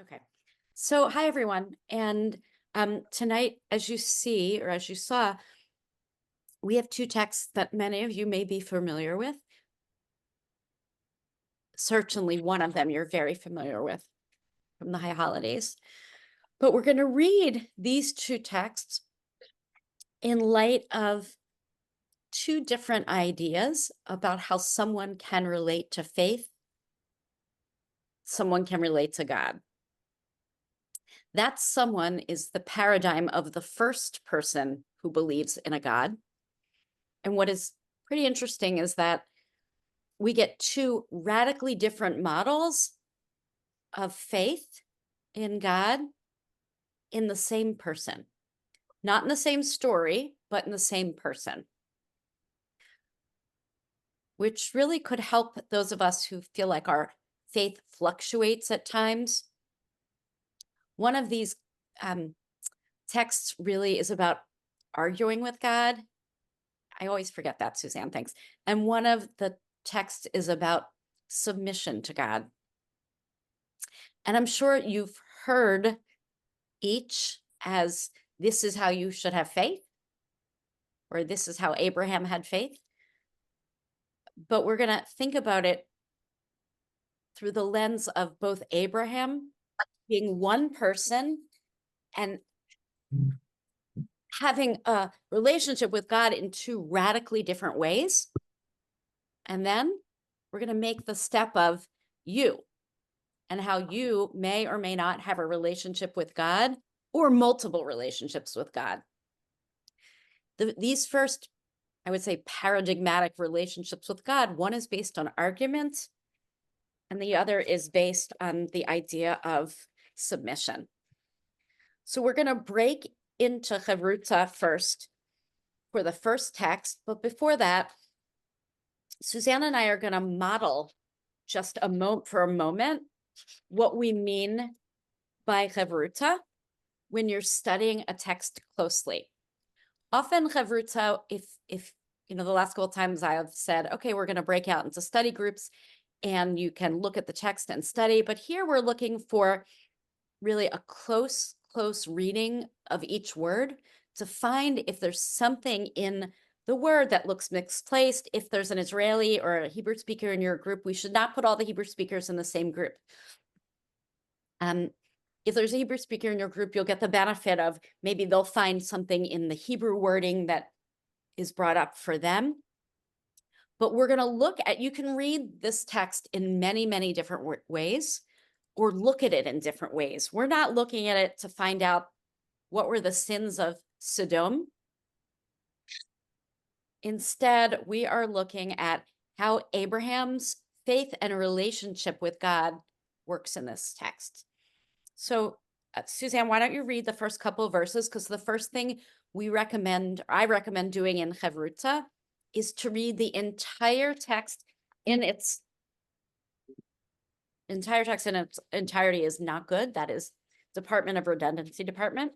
Okay. So, hi everyone. And tonight, as you see, or as you saw, we have two texts that many of you may be familiar with. Certainly, one of them you're very familiar with from the High Holidays. But we're going to read these two texts in light of two different ideas about how someone can relate to faith, someone can relate to God. That someone is the paradigm of the first person who believes in a God. And what is pretty interesting is that we get two radically different models of faith in God in the same person, not in the same story, but in the same person, which really could help those of us who feel like our faith fluctuates at times. One of these texts really is about arguing with God. I always forget that, Suzanne, thanks. And one of the texts is about submission to God. And I'm sure you've heard each as this is how you should have faith, or this is how Abraham had faith. But we're going to think about it through the lens of both Abraham being one person and having a relationship with God in two radically different ways. And then we're going to make the step of you and how you may or may not have a relationship with God or multiple relationships with God. These first, I would say, paradigmatic relationships with God, one is based on argument, and the other is based on the idea of submission. So we're going to break into Chavruta first for the first text, but before that, Suzanne and I are going to model just for a moment what we mean by Chavruta when you're studying a text closely. Often Chavruta, if you know, the last couple of times I've said, okay, we're going to break out into study groups and you can look at the text and study. But here we're looking for really a close reading of each word to find if there's something in the word that looks misplaced. If there's an Israeli or a Hebrew speaker in your group, we should not put all the Hebrew speakers in the same group. If there's a Hebrew speaker in your group, you'll get the benefit of maybe they'll find something in the Hebrew wording that is brought up for them. But we're going to look at, you can read this text in many, many different ways or look at it in different ways. We're not looking at it to find out what were the sins of Sodom. Instead, we are looking at how Abraham's faith and relationship with God works in this text. So, Suzanne, why don't you read the first couple of verses? Because the first thing I recommend doing in Chavruta is to read the entire text in its entirety is not good. That is Department of Redundancy Department.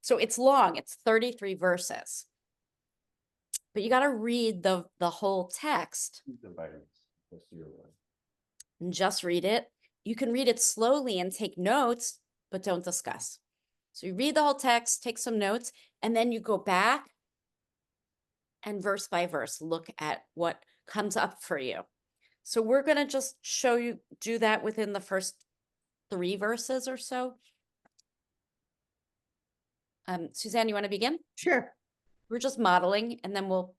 So it's long, it's 33 verses. But you got to read the whole text. And just read it. You can read it slowly and take notes, but don't discuss. So you read the whole text, take some notes, and then you go back and verse by verse, look at what comes up for you. So we're going to just do that within the first 3 verses or so. Suzanne, you want to begin? Sure. We're just modeling, and then we'll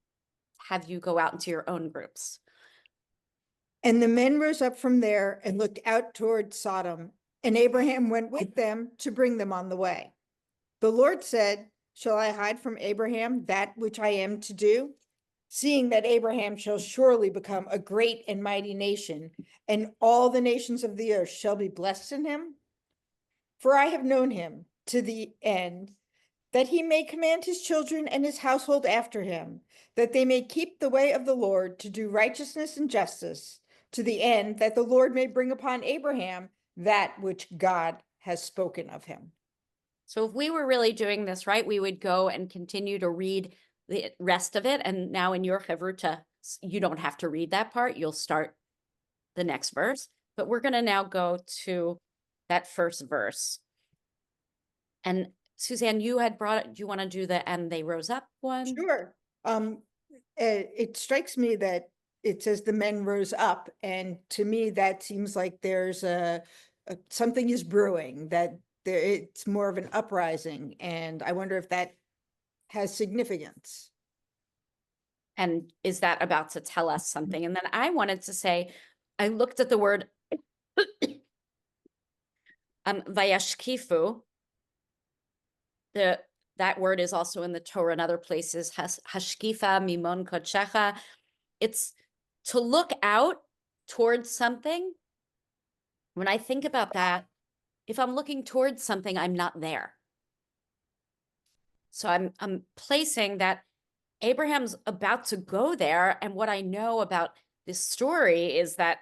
have you go out into your own groups. And the men rose up from there and looked out toward Sodom, and Abraham went with them to bring them on the way. The Lord said, "Shall I hide from Abraham that which I am to do? Seeing that Abraham shall surely become a great and mighty nation, and all the nations of the earth shall be blessed in him. For I have known him to the end, that he may command his children and his household after him, that they may keep the way of the Lord to do righteousness and justice, to the end that the Lord may bring upon Abraham that which God has spoken of him." So if we were really doing this right, we would go and continue to read the rest of it. And now in your Chavruta, you don't have to read that part. You'll start the next verse. But we're going to now go to that first verse. And Suzanne, you had brought it. Do you want to do the "and they rose up" one? Sure. It strikes me that it says the men rose up, and to me, that seems like there's something is brewing, that it's more of an uprising, and I wonder if that has significance. And is that about to tell us something? And then I wanted to say, I looked at the word vayashkifu. That word is also in the Torah and other places. Hashkifa mimon kodshecha. It's to look out towards something. When I think about that, if I'm looking towards something, I'm not there. So I'm placing that Abraham's about to go there. And what I know about this story is that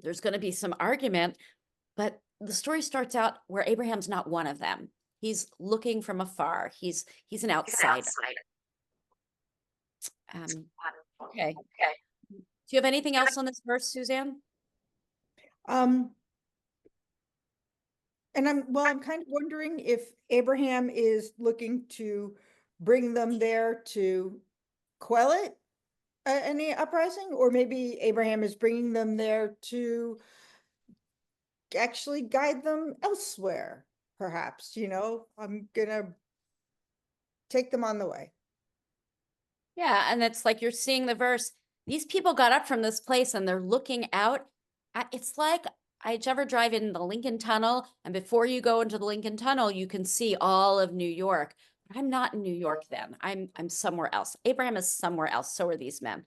there's going to be some argument, but the story starts out where Abraham's not one of them. He's looking from afar. He's an outsider. Okay. Do you have anything else on this verse, Suzanne? And I'm kind of wondering if Abraham is looking to bring them there to quell it, any uprising, or maybe Abraham is bringing them there to actually guide them elsewhere, perhaps, I'm gonna take them on the way. Yeah, and it's like you're seeing the verse. These people got up from this place and they're looking out. It's like I'd ever drive in the Lincoln Tunnel, and before you go into the Lincoln Tunnel, you can see all of New York. But I'm not in New York then. I'm somewhere else. Abraham is somewhere else. So are these men.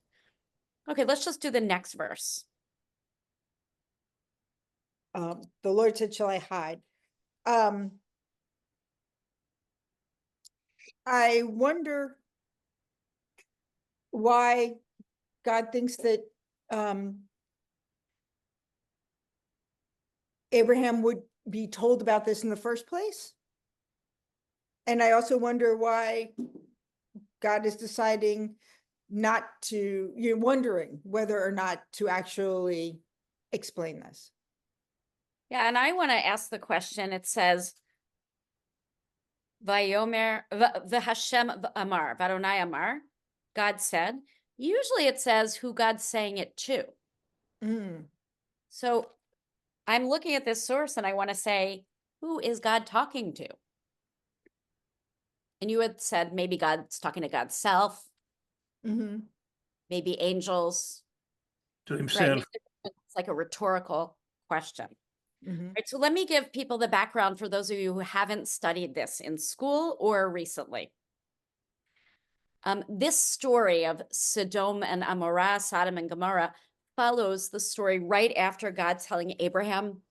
Okay, let's just do the next verse. The Lord said, shall I hide? I wonder why God thinks that Abraham would be told about this in the first place. And I also wonder why God is deciding not to, you're wondering whether or not to actually explain this. Yeah, and I want to ask the question. It says, Vayomer v'Hashem Amar, Vadonai Amar, God said. Usually it says who God's saying it to. So I'm looking at this source and I want to say, who is God talking to? And you had said maybe God's talking to God's self, maybe angels. To himself. Right? It's like a rhetorical question. Right, so let me give people the background for those of you who haven't studied this in school or recently. This story of Sodom and Amorah, Sodom and Gomorrah, follows the story right after God telling Abraham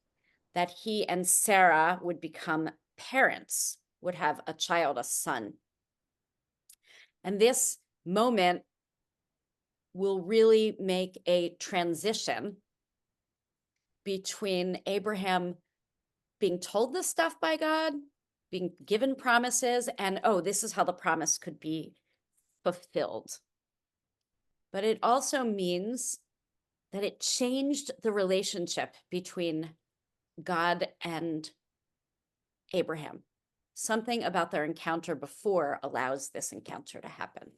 that he and Sarah would become parents, would have a child, a son. And this moment will really make a transition between Abraham being told this stuff by God, being given promises, and oh, this is how the promise could be fulfilled. But it also means that it changed the relationship between God and Abraham. Something about their encounter before allows this encounter to happen.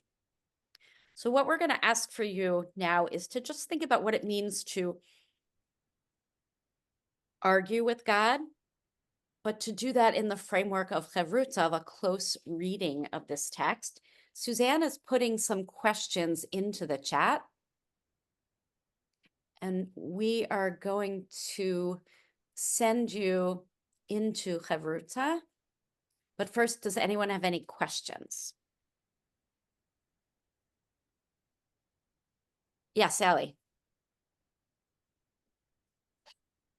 So what we're going to ask for you now is to just think about what it means to argue with God, but to do that in the framework of Chavruta, of a close reading of this text. Suzanne is putting some questions into the chat, and we are going to send you into Chavruta. But first, does anyone have any questions? Yeah, Sally.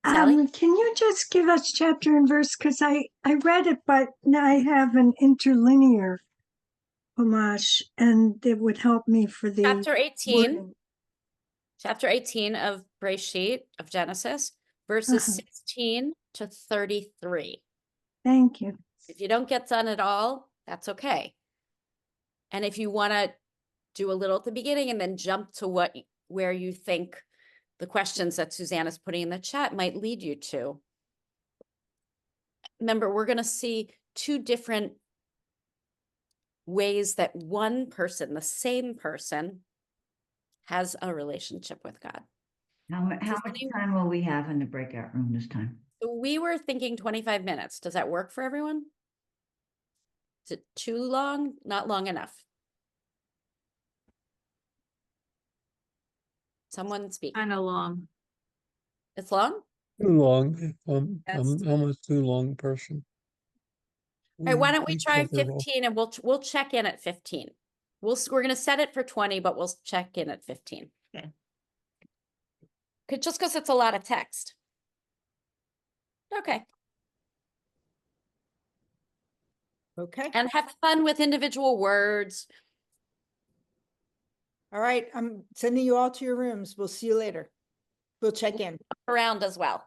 Sally? Can you just give us chapter and verse? Because I read it, but now I have an interlinear homage, and it would help me for the Chapter 18. wording. Chapter 18 of Breshit, of Genesis, verses 16 to 33. Thank you. If you don't get done at all, that's okay. And if you want to do a little at the beginning and then jump to where you think the questions that Susanna's putting in the chat might lead you to. Remember, we're going to see two different ways that one person, the same person, has a relationship with God. How much time will we have in the breakout room this time? So we were thinking 25 minutes. Does that work for everyone? Is it too long? Not long enough. Someone speak. Kind of long. It's long? Too long. That's- I'm a too long person. All right, why don't we We try covered all- 15 and we'll check in at 15. We're going to set it for 20, but we'll check in at 15. Okay. Just because it's a lot of text. Okay. Okay. And have fun with individual words. All right. I'm sending you all to your rooms. We'll see you later. We'll check in. Around as well.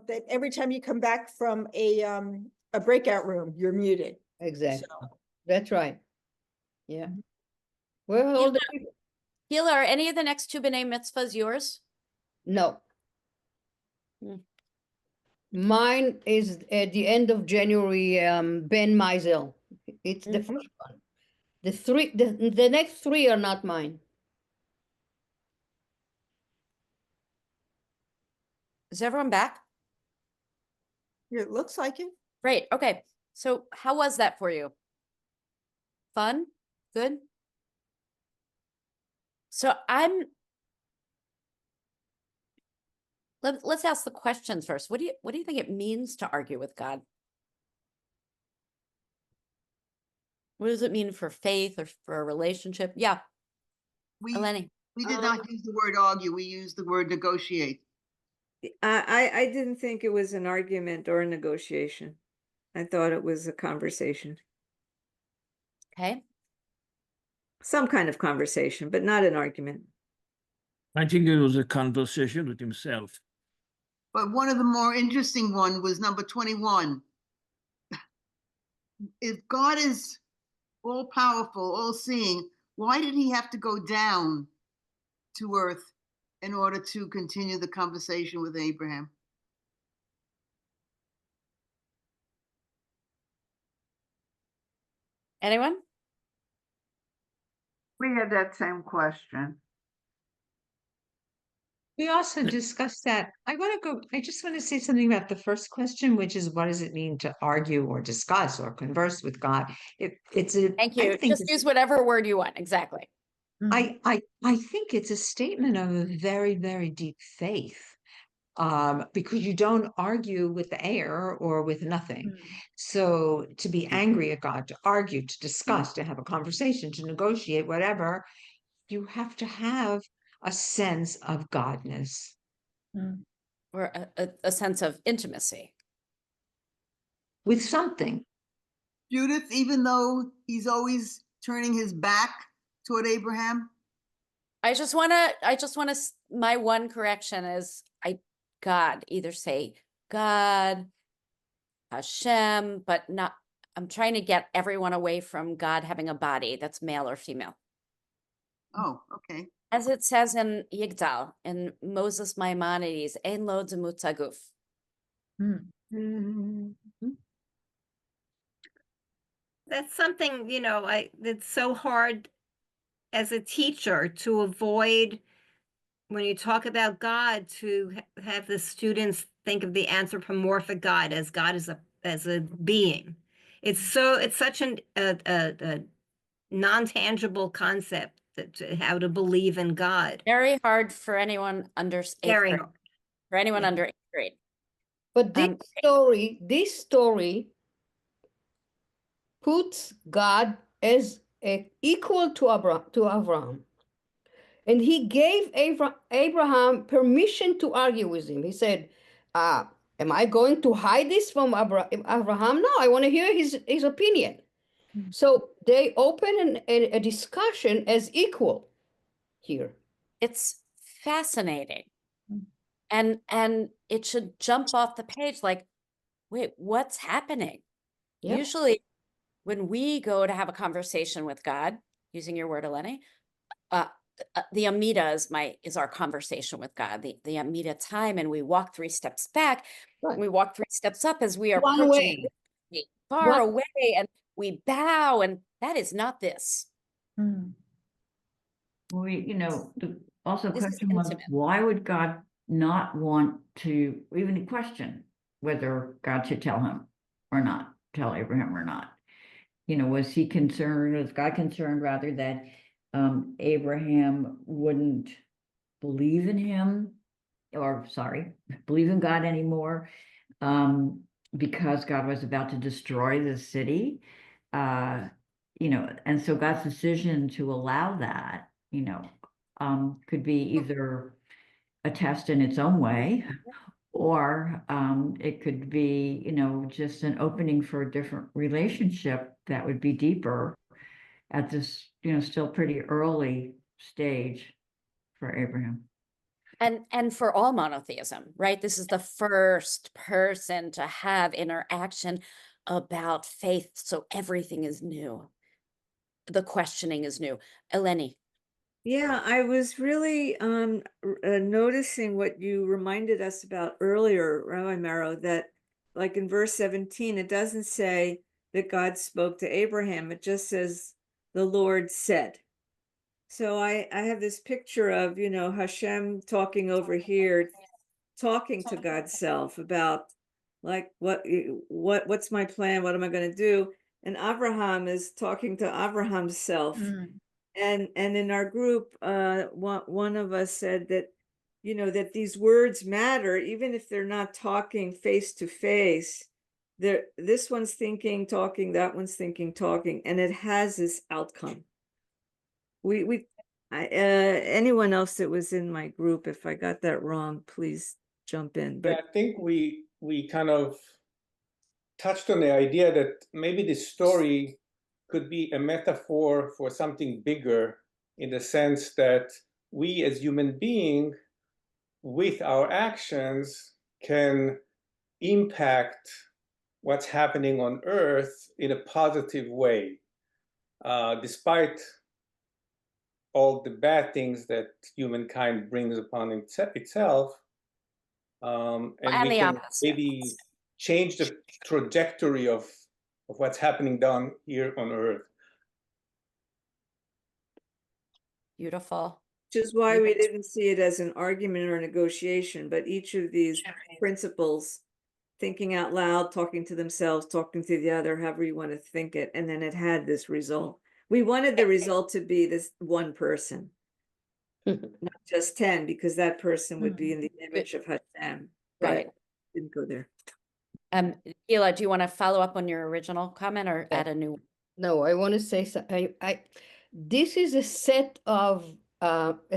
That every time you come back from a breakout room, you're muted. Exactly. So, That's right. Yeah. Where are all the people? Gila, are any of the next two B'nai mitzvahs yours? No. Hmm. Mine is at the end of January, Ben Meisel. It's the Mhm. first one. The next three are not mine. Is everyone back? it looks like it. Great. Okay. So how was that for you? Fun? Good? So let's ask the questions first. What do you think it means to argue with God? What does it mean for faith or for a relationship? Yeah, We Eleni. did not use the word argue, we used the word negotiate. I didn't think it was an argument or a negotiation. I thought it was a conversation, Okay. some kind of conversation, but not an argument. I think it was a conversation with himself. But one of the more interesting one was number 21. If God is all powerful, all seeing, why did he have to go down to earth in order to continue the conversation with Abraham? Anyone? We had that same question. We also discussed that. I just want to say something about the first question, which is what does it mean to argue or discuss or converse with God? Thank you. Just use whatever word you want. Exactly. I think it's a statement of a very, very deep faith. Because you don't argue with the air or with nothing. So to be angry at God, to argue, to discuss, to have a conversation, to negotiate, whatever, you have to have a sense of godness. Or a sense of intimacy. With something. Judith, even though he's always turning his back toward Abraham? I just want to, my one correction is God, either say God, Hashem, but not, I'm trying to get everyone away from God having a body that's male or female. Oh, okay. As it says in Yigdal, in Moses Maimonides, Ein lo demut haguf. That's something, it's so hard as a teacher to avoid when you talk about God to have the students think of the anthropomorphic God as a being. It's such a non-tangible concept how to believe in God. Very hard for anyone under eighth Very grade. hard. For anyone Yeah. under 8th grade. But this story puts God as equal to Abraham. And he gave Abraham permission to argue with him. He said, am I going to hide this from Abraham? No, I want to hear his opinion. So they open a discussion as equal here. It's fascinating. And it should jump off the page like, wait, what's happening? Yep. Usually when we go to have a conversation with God, using your word, Eleni, the Amida is our conversation with God, the Amida time, and we walk 3 steps back, Right. we walk 3 steps up as we are One approaching way. far One- away, and we bow, and that is not this. Also This is question was, intimate. why would God not want to even question whether God should tell him or not, tell Abraham or not? Was he concerned, was God concerned rather that Abraham wouldn't believe in him, or sorry, believe in God anymore, because God was about to destroy the city? And so God's decision to allow that, could be either a test in its own way, or it could be, just an opening for a different relationship that would be deeper at this, still pretty early stage for Abraham. And for all monotheism, right? This is the first person to have interaction about faith, so everything is new. The questioning is new. Eleni. Yeah, I was really noticing what you reminded us about earlier, Rabbi Maro, that like in verse 17, it doesn't say that God spoke to Abraham. It just says the Lord said. So I have this picture of, Hashem talking over here, talking to God's self about like what's my plan? What am I going to do? And Abraham is talking to Abraham's self. And in our group, one of us said that, that these words matter, even if they're not talking face to face. This one's thinking, talking, that one's thinking, talking, and it has this outcome. Anyone else that was in my group, if I got that wrong, please jump in. But yeah, I think we kind of touched on the idea that maybe this story could be a metaphor for something bigger, in the sense that we as human beings, with our actions, can impact what's happening on Earth in a positive way, despite all the bad things that humankind brings upon itself. And we can maybe change the trajectory of what's happening down here on Earth. Beautiful. Which is why we didn't see it as an argument or negotiation, but each of these principles, thinking out loud, talking to themselves, talking to the other, however you want to think it, and then it had this result. We wanted the result to be this one person, not just 10, because that person would be in the image of Hashem. Right. Didn't go there. Hila, do you want to follow up on your original comment or add a new one? No, I want to say this is a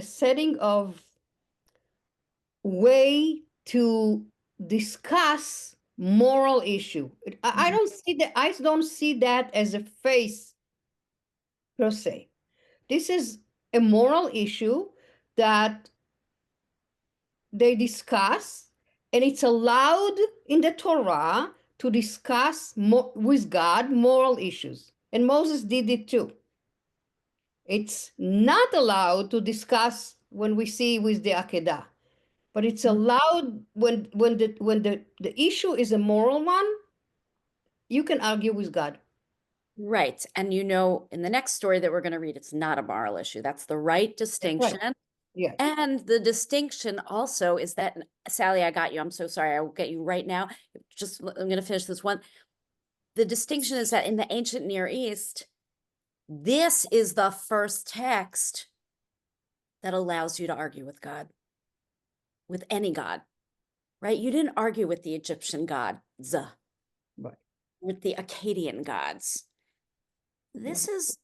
setting of way to discuss moral issue. I don't see that as a faith per se. This is a moral issue that they discuss, and it's allowed in the Torah to discuss with God moral issues. And Moses did it too. It's not allowed to discuss when we see with the Akedah, but it's allowed when the issue is a moral one, you can argue with God. Right. And in the next story that we're going to read, it's not a moral issue. That's the right distinction. Right. Yeah. And the distinction also is that, Sally, I got you. I'm so sorry. I will get you right now. I'm going to finish this one. The distinction is that in the ancient Near East, this is the first text that allows you to argue with God, with any God, right? You didn't argue with the Egyptian gods, right, with the Akkadian gods. This is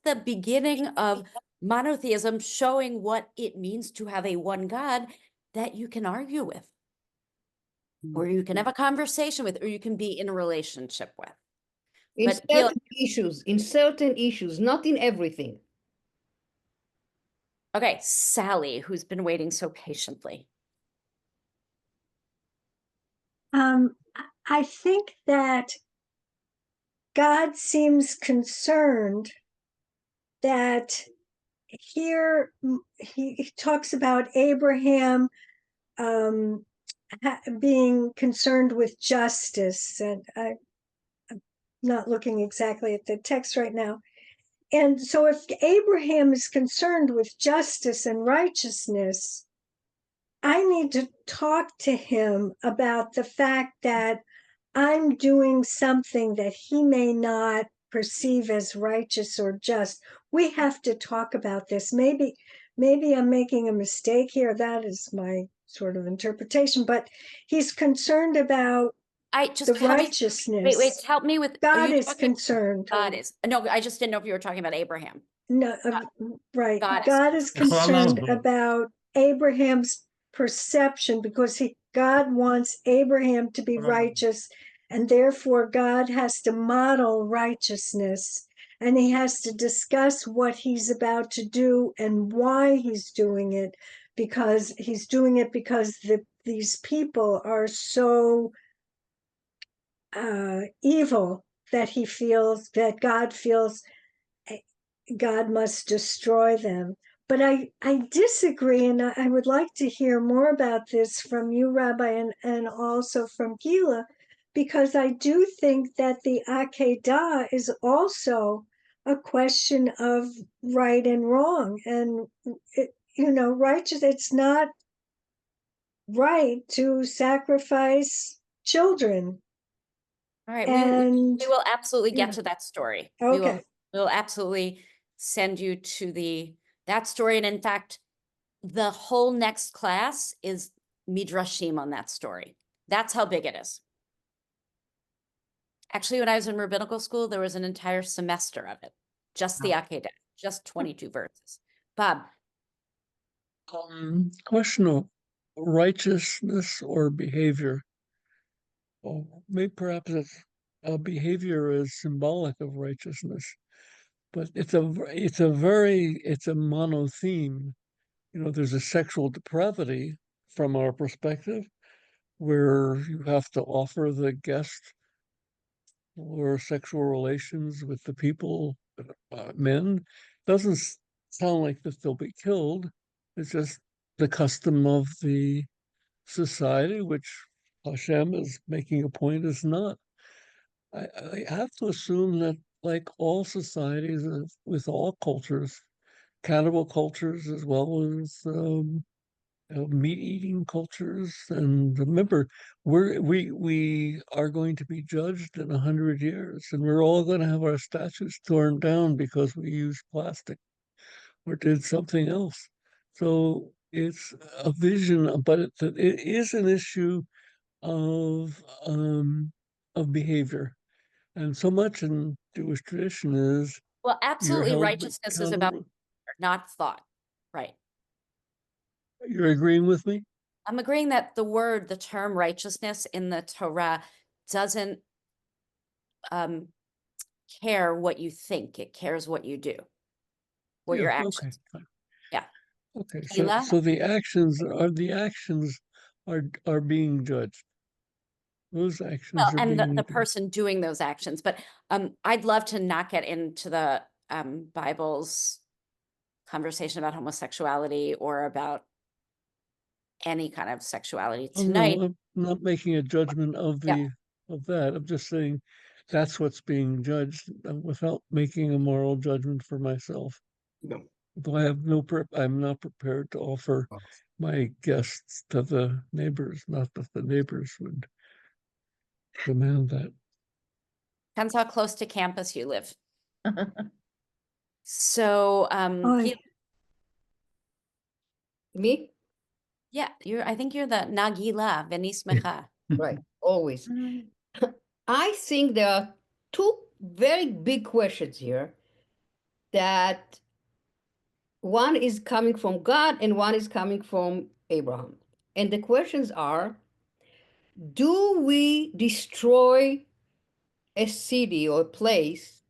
the beginning of monotheism, showing what it means to have a one God that you can argue with, or you can have a conversation with, or you can be in a relationship with. In certain issues, not in everything. Okay, Sally, who's been waiting so patiently. I I think that God seems concerned that here he talks about Abraham being concerned with justice, and I'm not looking exactly at the text right now. And so if Abraham is concerned with justice and righteousness, I need to talk to him about the fact that I'm doing something that he may not perceive as righteous or just. We have to talk about this. Maybe I'm making a mistake here. That is my sort of interpretation, but he's concerned about I the just help me. righteousness. Wait, help me with. Are God you is talking- concerned. God is. No, I just didn't know if you were talking about Abraham. No, right. God is God is concerned about Abraham's perception because God wants Abraham to be righteous, and therefore God has to model righteousness, and he has to discuss what he's about to do and why he's doing it, because he's doing it because these people are so evil that God feels God must destroy them. But I disagree, and I would like to hear more about this from you, Rabbi, and also from Gila, because I do think that the Akedah is also a question of right and wrong. And, righteous, it's not right to sacrifice children. All right, And we will absolutely get yeah. to that story. Okay. We will absolutely send you to that story. And in fact, the whole next class is midrashim on that story. That's how big it is. Actually, when I was in rabbinical school, there was an entire semester of it, just the Akedah, just 22 verses. Bob. Question of righteousness or behavior. Well, maybe perhaps behavior is symbolic of righteousness, but it's a mono theme. There's a sexual depravity from our perspective, where you have to offer the guest or sexual relations with the people, men. Doesn't sound like that they'll be killed. It's just the custom of the society, which Hashem is making a point is not. I have to assume that, like all societies, with all cultures, cannibal cultures as well as meat-eating cultures, and remember, we are going to be judged in 100 years, and we're all going to have our statues torn down because we used plastic or did something else. So it's a vision, but it is an issue of behavior, and so much in Jewish tradition is Well, absolutely, held righteousness is about accountable. not thought. Right. You're agreeing with me? I'm agreeing that the term righteousness in the Torah doesn't care what you think. It cares what you do, what your Okay, actions. fine. Yeah. Okay, Gila? so the actions are being judged. Those actions Well, are and being the judged. person doing those actions. But I'd love to not get into the Bible's conversation about homosexuality or about any kind of sexuality Oh, tonight. no, I'm not making a judgment of Yeah. that. I'm just saying that's what's being judged without making a moral judgment for myself. No. Though I'm not prepared to offer my guests to the neighbors, not that the neighbors would demand that. Depends how close to campus you live. So, Hi. Me? yeah, I think you're the Nagila, Venismecha. Right, always. I think there are two very big questions here that one is coming from God and one is coming from Abraham. And the questions are, do we destroy a city or a place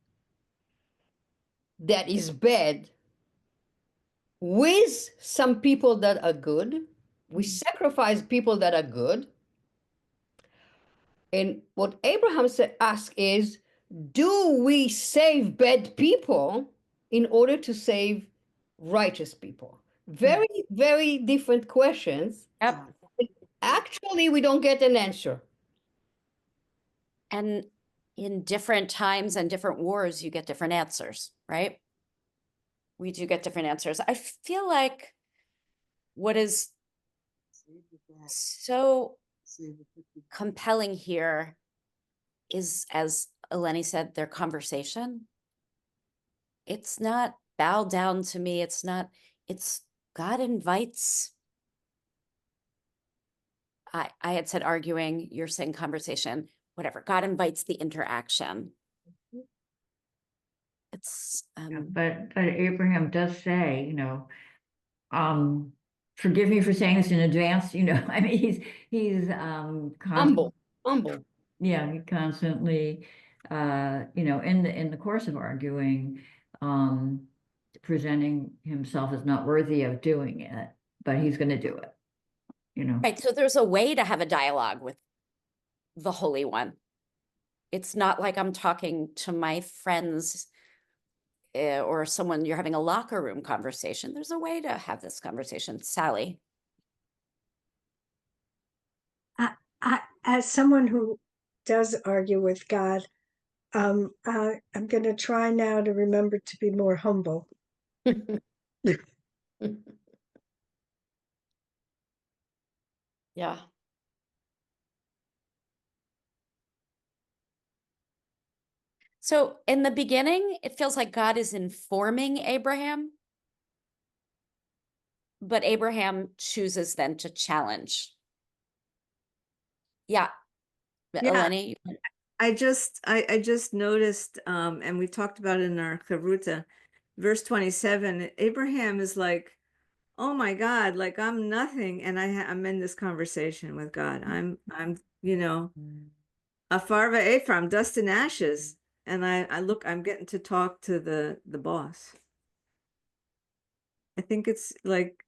that is bad with some people that are good? We sacrifice people that are good, And what Abraham asked is, do we save bad people in order to save righteous people? Very, very different questions. Yep. Actually, we don't get an answer. And in different times and different wars, you get different answers, right? We do get different answers. I feel like what is so compelling here is, as Eleni said, their conversation. It's not bow down to me. It's not, it's God invites. I had said arguing, you're saying conversation, whatever. God invites the interaction. It's But Abraham does say, forgive me for saying this in advance, I mean, he's Humble. yeah, he constantly, in the course of arguing, presenting himself as not worthy of doing it, but he's going to do it, right. So there's a way to have a dialogue with the Holy One. It's not like I'm talking to my friends or someone, you're having a locker room conversation. There's a way to have this conversation. Sally. As someone who does argue with God, I'm going to try now to remember to be more humble. Yeah. So in the beginning, it feels like God is informing Abraham, but Abraham chooses then to challenge. Yeah. Eleni? I just noticed, and we talked about it in our Chavruta, verse 27, Abraham is like, oh my God, like I'm nothing. And I'm in this conversation with God. I'm Afar Ephraim, dust and ashes. And I'm getting to talk to the boss. I think it's like,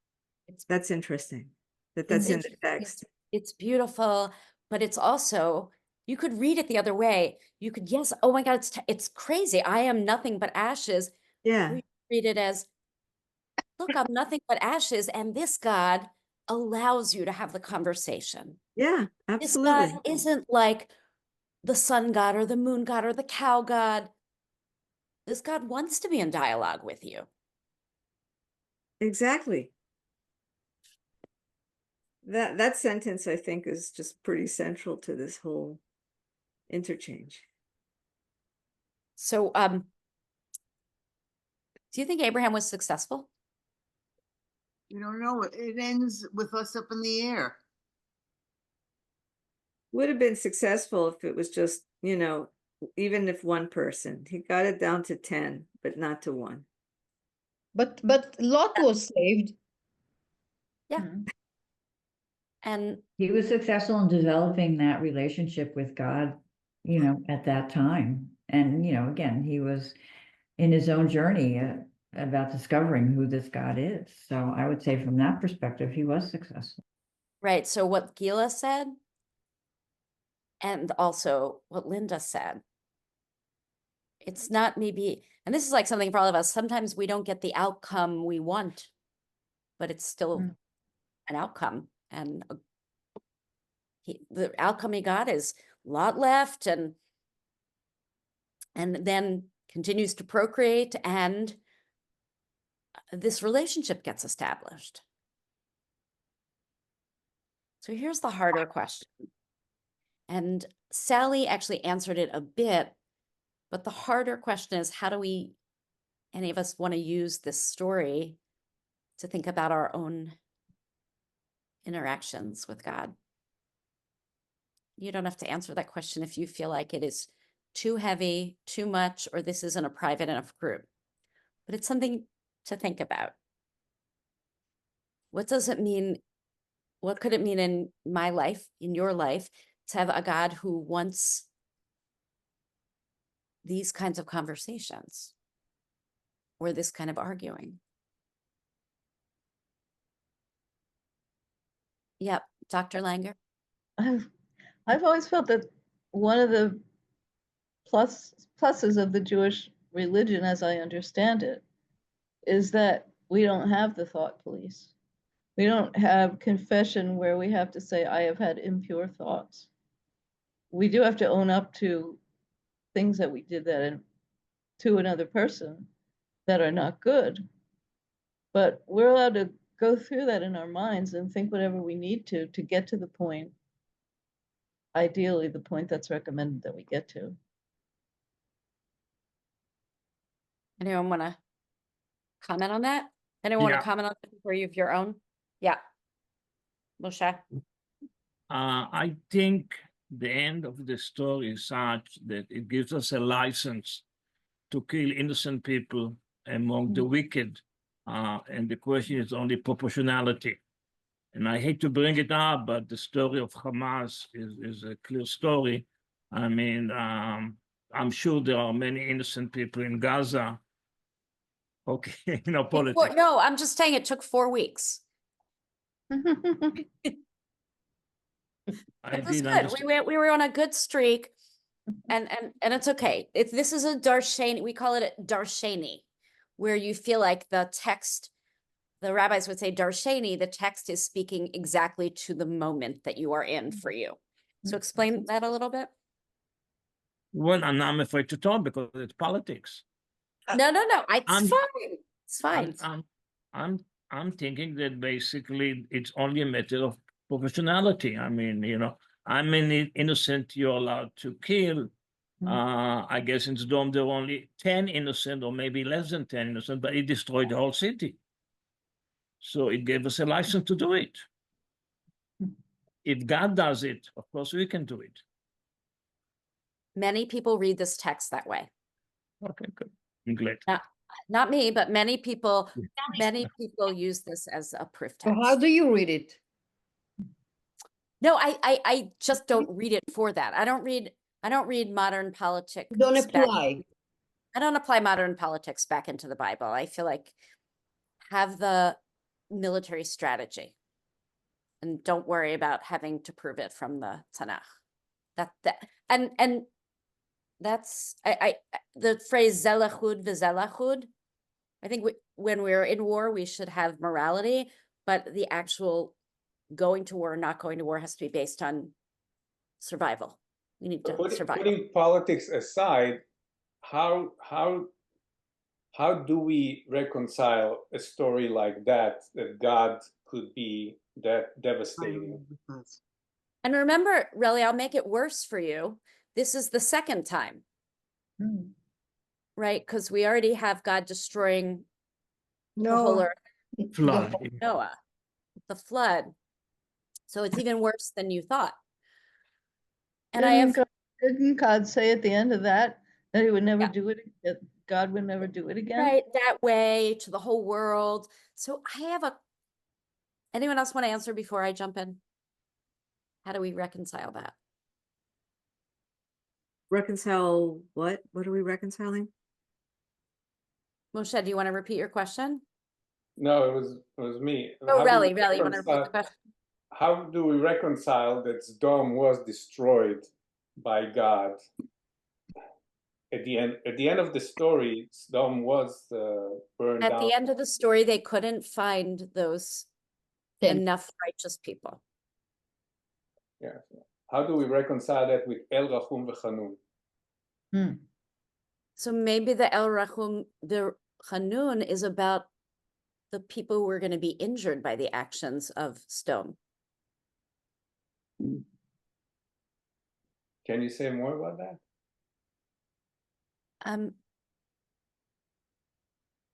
that's interesting that's in the text. It's beautiful, but it's also, you could read it the other way. You could, yes, oh my God, it's crazy. I am nothing but ashes. Yeah. Or you read it as, look, I'm nothing but ashes, and this God allows you to have the conversation. Yeah, absolutely. This God isn't like the sun god or the moon god or the cow god. This God wants to be in dialogue with you. Exactly. That sentence, I think, is just pretty central to this whole interchange. So, do you think Abraham was successful? You don't know. It ends with us up in the air. Would have been successful if it was just, even if one person. He got it down to 10, but not to 1. But Lot was saved. Yeah. And he was successful in developing that relationship with God, at that time. And, again, he was in his own journey about discovering who this God is. So I would say from that perspective, he was successful. right. So what Gila said, and also what Linda said, it's not maybe, and this is like something for all of us, sometimes we don't get the outcome we want, but it's still an outcome. And the outcome he got is Lot left and then continues to procreate, and this relationship gets established. So here's the harder question. And Sally actually answered it a bit, but the harder question is, how do we, any of us, want to use this story to think about our own interactions with God? You don't have to answer that question if you feel like it is too heavy, too much, or this isn't a private enough group. But it's something to think about. What does it mean? What could it mean in my life, in your life, to have a God who wants these kinds of conversations or this kind of arguing? Yep, Dr. Langer. I've always felt that one of the pluses of the Jewish religion, as I understand it, is that we don't have the thought police. We don't have confession where we have to say, I have had impure thoughts. We do have to own up to things that we did to another person that are not good. But we're allowed to go through that in our minds and think whatever we need to get to the point, ideally the point that's recommended that we get to. Anyone want to comment on that? Anyone want Yeah. to comment on it for you of your own? Yeah. Moshe. I think the end of the story is such that it gives us a license to kill innocent people among the wicked. And the question is only proportionality. And I hate to bring it up, but the story of Hamas is a clear story. I mean, I'm sure there are many innocent people in Gaza. Okay, no politics. No, I'm just saying it took 4 weeks. I It was did good. understand. We were on a good streak, and it's okay. This is a darsheni. We call it a darsheni, where you feel like the text. The rabbis would say darsheni. The text is speaking exactly to the moment that you are in for you. So explain that a little bit. Well, and I'm afraid to talk because it's politics. No. It's I'm- fine. It's fine. I'm thinking that basically it's only a matter of proportionality. I mean, I'm an innocent you're allowed to kill. I guess in Sodom there were only 10 innocent, or maybe less than 10 innocent, but it destroyed the whole city. So it gave us a license to do it. If God does it, of course we can do it. Many people read this text that way. Okay, good. I'm glad. Not me, but many people use this as a proof So text. how do you read it? No, I just don't read it for that. I don't read modern politics. You don't apply. I don't apply modern politics back into the Bible. I feel like have the military strategy and don't worry about having to prove it from the Tanakh. And that's the phrase zelachud v'zelachud. I think when we're in war, we should have morality, but the actual going to war, not going to war has to be based on survival. We need to survive. Putting politics aside, how do we reconcile a story like that God could be that devastating? And remember, Relly, I'll make it worse for you. This is the second time, right? Because we already have God destroying the whole No, earth. Flood. Noah, the flood. So it's even worse than you thought. And Didn't God say at the end of that he would never do it? That God would never do it again? Right, that way to the whole world. So anyone else want to answer before I jump in? How do we reconcile that? Reconcile what? What are we reconciling? Moshe, do you want to repeat your question? No, it was me. Oh, How do we Relly, you want to repeat the reconcile- question? How do we reconcile that Sodom was destroyed by God? At the end of the story, Sodom was burned At down. the end of the story, they couldn't find those enough righteous people. Yeah. How do we reconcile that with El Rachum v'Chanun? So maybe the El Rachum, the Chanun is about the people who are going to be injured by the actions of Sodom. Can you say more about that?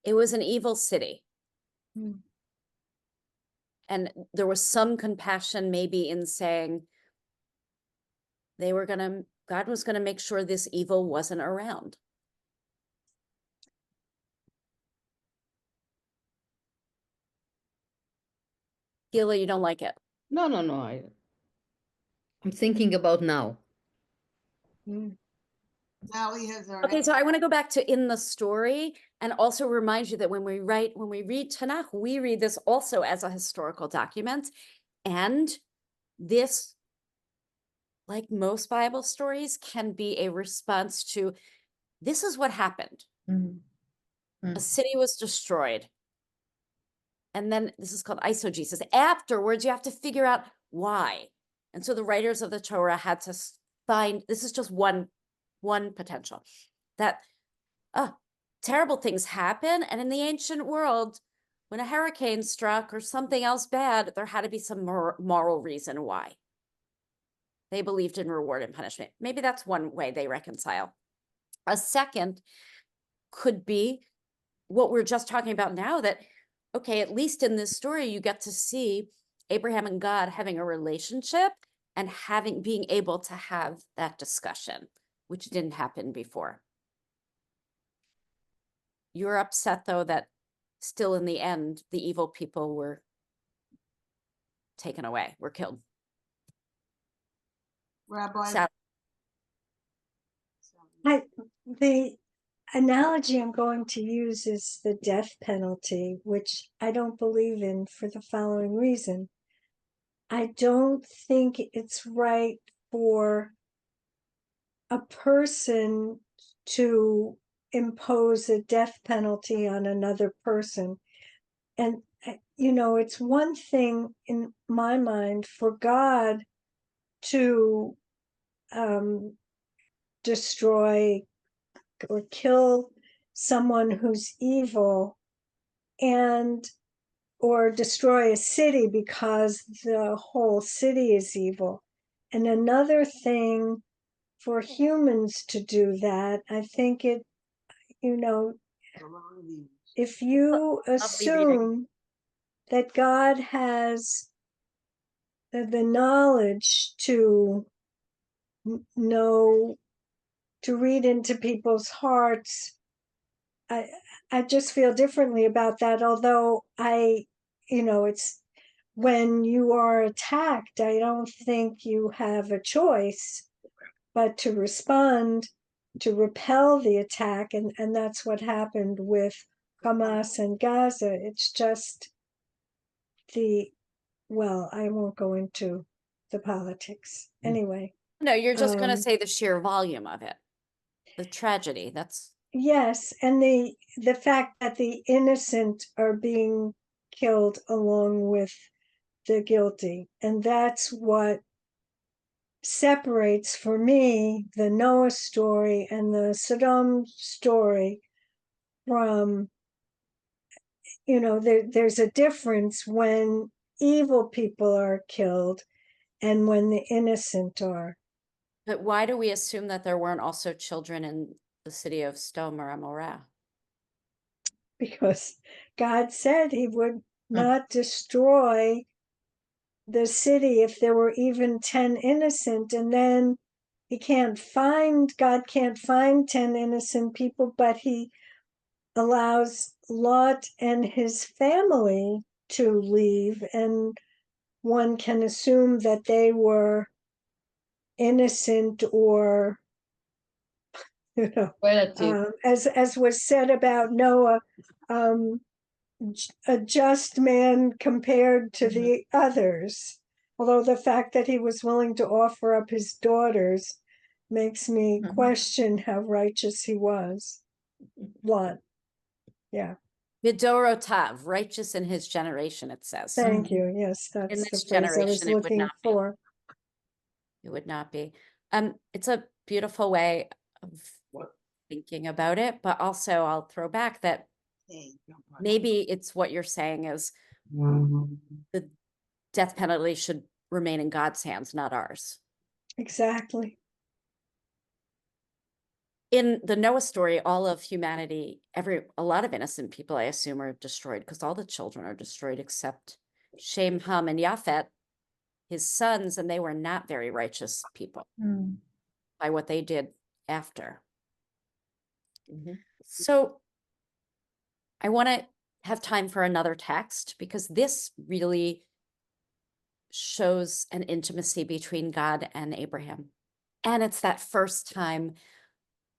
It was an evil city. And there was some compassion maybe in saying God was going to make sure this evil wasn't around. Gila, you don't like it? No. I'm thinking about now. Sally has her Okay, hand. so I want to go back to in the story and also remind you that when we read Tanakh, we read this also as a historical document. And this like most Bible stories, can be a response to this is what happened. Mm. A city was destroyed. And then this is called eisegesis. Afterwards, you have to figure out why. And so the writers of the Torah had to find, this is just one potential, that terrible things happen. And in the ancient world, when a hurricane struck or something else bad, there had to be some moral reason why. They believed in reward and punishment. Maybe that's one way they reconcile. A second could be what we're just talking about now, that, okay, at least in this story, you get to see Abraham and God having a relationship and being able to have that discussion, which didn't happen before. You're upset, though, that still in the end, the evil people were taken away, were killed. Rabbi, Sad. The analogy I'm going to use is the death penalty, which I don't believe in for the following reason. I don't think it's right for a person to impose a death penalty on another person. And, it's one thing in my mind for God to destroy or kill someone who's evil or destroy a city because the whole city is evil. And another thing for humans to do that, I think if you assume that God has the knowledge to know, to read into people's hearts, I just feel differently about that. Although it's when you are attacked, I don't think you have a choice but to respond, to repel the attack. And that's what happened with Hamas and Gaza. It's just I won't go into the politics. Anyway. No, you're just going to say the sheer volume of it, the tragedy. That's yes, and the fact that the innocent are being killed along with the guilty, and that's what separates for me the Noah story and the Sodom story from, there's a difference when evil people are killed and when the innocent are. But why do we assume that there weren't also children in the city of Sodom or Amorah? Because God said he would not destroy the city if there were even 10 innocent, and then God can't find 10 innocent people, but he allows Lot and his family to leave, and one can assume that they were innocent or as was said about Noah, a just man compared to the others. Although the fact that he was willing to offer up his daughters makes me question how righteous he was. Lot. Yeah. Vidorotav, righteous in his generation, it says. Thank you. Yes, In that's the this phrase I was generation, it would looking not be. for. It would not be. It's a beautiful way of thinking about it, but also I'll throw back that maybe it's what you're saying is the death penalty should remain in God's hands, not ours. Exactly. In the Noah story, all of humanity, a lot of innocent people, I assume, are destroyed because all the children are destroyed except Shem, Ham, and Japhet, his sons, and they were not very righteous people by what they did after. So I want to have time for another text because this really shows an intimacy between God and Abraham. And it's that first time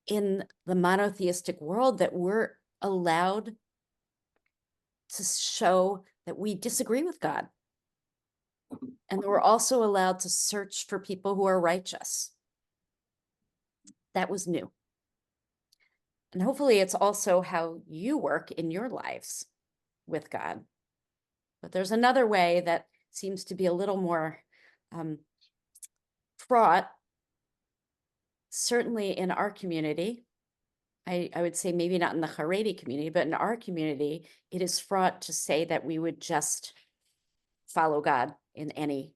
in the monotheistic world that we're allowed to show that we disagree with God. And we're also allowed to search for people who are righteous. That was new. And hopefully it's also how you work in your lives with God. But there's another way that seems to be a little more fraught, certainly in our community. I would say maybe not in the Haredi community, but in our community, it is fraught to say that we would just follow God in any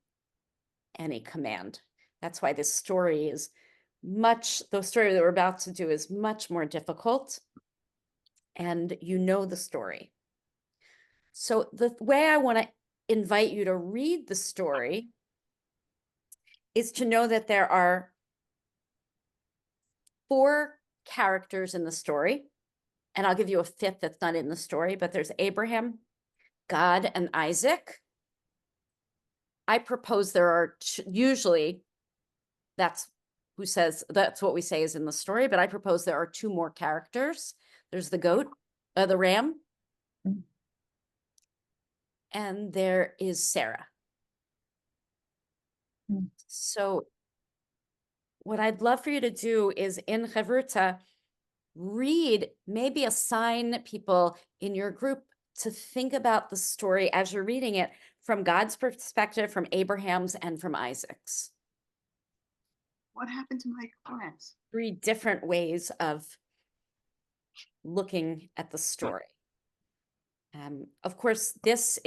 command. That's why this story is the story that we're about to do is much more difficult. And you know the story. So the way I want to invite you to read the story is to know that there are 4 characters in the story. And I'll give you a 5th that's not in the story, but there's Abraham, God, and Isaac. I propose there are usually that's what we say is in the story, but I propose there are 2 more characters. There's the goat, the ram, and there is Sarah. So what I'd love for you to do is in Chavruta, maybe assign people in your group to think about the story as you're reading it from God's perspective, from Abraham's, and from Isaac's. What happened to my class? 3 different ways of looking at the story. Of course, this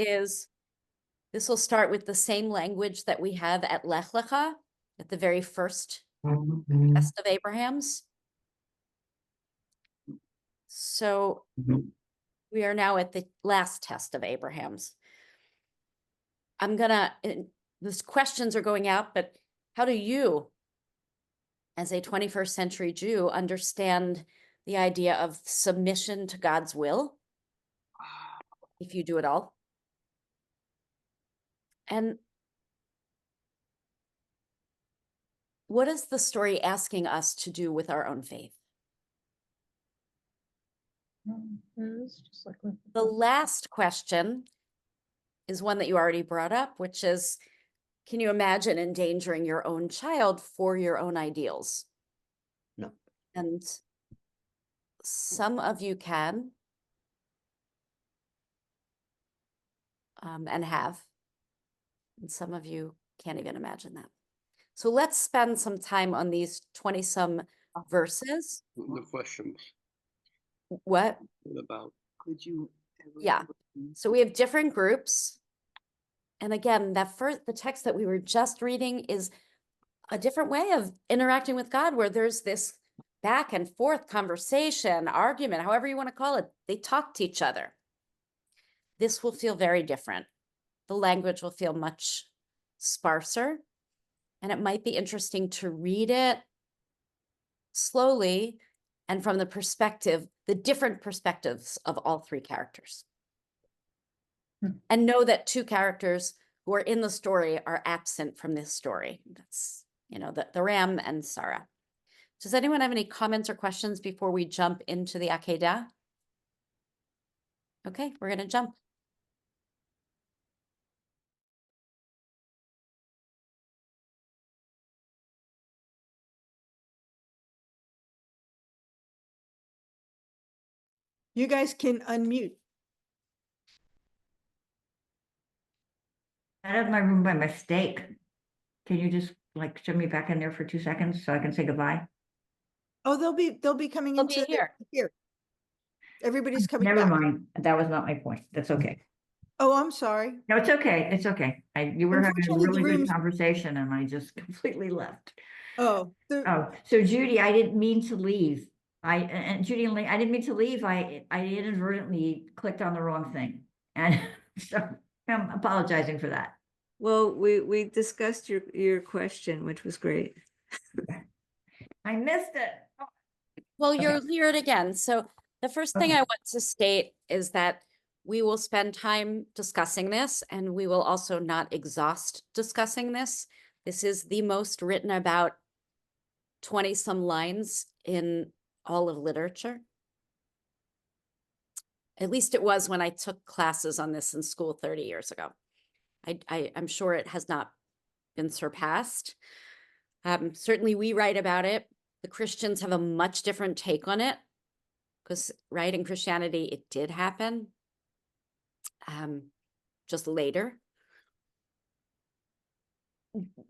will start with the same language that we have at Lech Lecha, at the very first test of Abraham's. So we are now at the last test of Abraham's. These questions are going out, but how do you, as a 21st century Jew, understand the idea of submission to God's will, if you do at all? And what is the story asking us to do with our own faith? The last question is one that you already brought up, which is, can you imagine endangering your own child for your own ideals? No. And some of you can, and have, and some of you can't even imagine that. So let's spend some time on these 20-some verses. The questions What? about. Could you ever? Yeah. So we have different groups. And again, the text that we were just reading is a different way of interacting with God, where there's this back and forth conversation, argument, however you want to call it. They talk to each other. This will feel very different. The language will feel much sparser, and it might be interesting to read it slowly and from the different perspectives of all 3 characters. And know that 2 characters who are in the story are absent from this story. That's, the ram and Sarah. Does anyone have any comments or questions before we jump into the Akedah? Okay, we're going to jump. You guys can unmute. Out of my room by mistake. Can you just shove me back in there for 2 seconds so I can say goodbye? Oh, they'll be coming They'll be into here. Everybody's coming Never back. mind. That was not my point. That's okay. Oh, I'm sorry. No, it's okay. It's okay. You were having a Unfortunately, the really good room's- conversation and I just completely left. Oh, Oh, so Judy, I didn't mean to leave. And Judy and Lee, I didn't mean to leave. I inadvertently clicked on the wrong thing. And so I'm apologizing for that. Well, we discussed your question, which was great. I missed it. Well, Okay. you'll hear it again. So the first thing I want to state is that we will spend time discussing this, and we will also not exhaust discussing this. This is the most written about 20-some lines in all of literature. At least it was when I took classes on this in school 30 years ago. I'm sure it has not been surpassed. Certainly we write about it. The Christians have a much different take on it because, right, in Christianity, it did happen just later.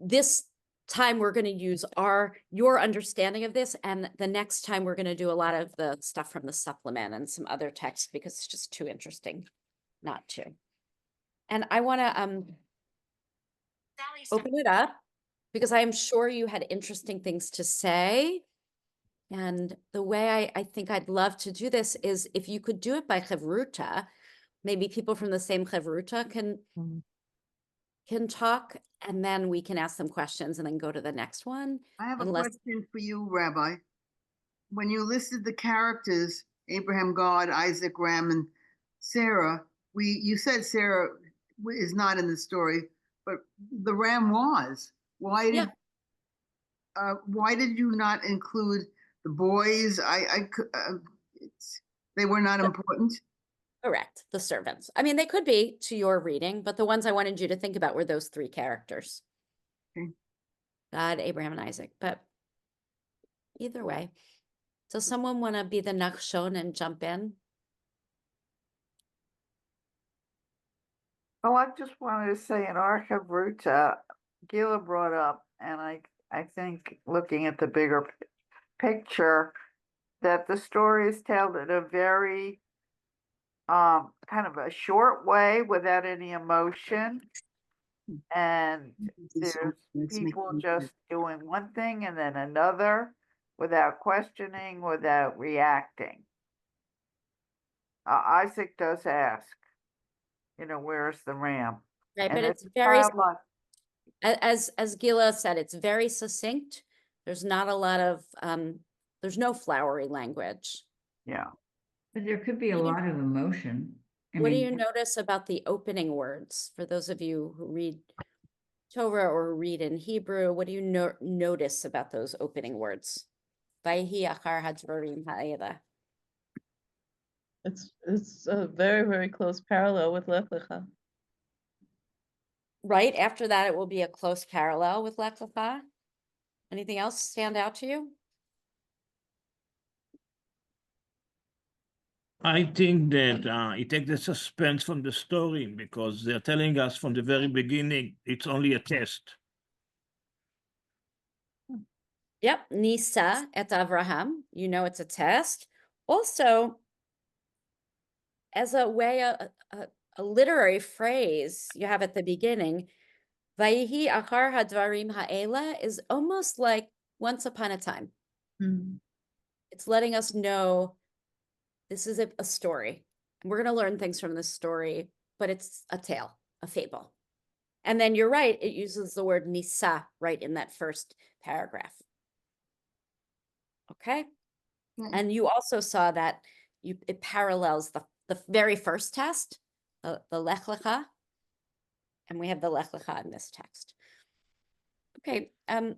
This time we're going to use your understanding of this, and the next time we're going to do a lot of the stuff from the supplement and some other texts because it's just too interesting not to. And I want to open it up because I am sure you had interesting things to say. And the way I think I'd love to do this is if you could do it by Chavruta, maybe people from the same Chavruta can talk, and then we can ask them questions and then go to the next one. I have a Unless question for you, Rabbi. When you listed the characters, Abraham, God, Isaac, Ram, and Sarah, you said Sarah is not in the story, but the ram was. Why did you not include the boys? They were not important. correct, the servants. I mean, they could be to your reading, but the ones I wanted you to think about were those three characters. Okay. God, Abraham, and Isaac. But either way, does someone want to be the Nachshon and jump in? Oh, I just wanted to say in our Chavruta, Gila brought up, and I think looking at the bigger picture, that the story is told in a very kind of a short way without any emotion. And there's people just doing one thing and then another without questioning, without reacting. Isaac does ask, where's the ram? Right, And but it's very, childlike. as Gila said, it's very succinct. There's not a lot of, there's no flowery language. Yeah. But there could be a lot of emotion. What do you notice about the opening words? For those of you who read Torah or read in Hebrew, what do you notice about those opening words? Vayhi achar hadvarim ha'ela. It's a very, very close parallel with Lech Lecha. Right after that, it will be a close parallel with Lech Lecha. Anything else stand out to you? I think that it takes the suspense from the story because they're telling us from the very beginning it's only a test. Yep, Nisa et Avraham. You know it's a test. Also, as a way, a literary phrase you have at the beginning, Vayihi achar hadvarim ha'ela is almost like once upon a time. It's letting us know this is a story. And we're going to learn things from this story, but it's a tale, a fable. And then you're right, it uses the word nisa right in that first paragraph. Okay? And you also saw that it parallels the very first test, the Lech Lecha, and we have the Lech Lecha in this text. Okay, a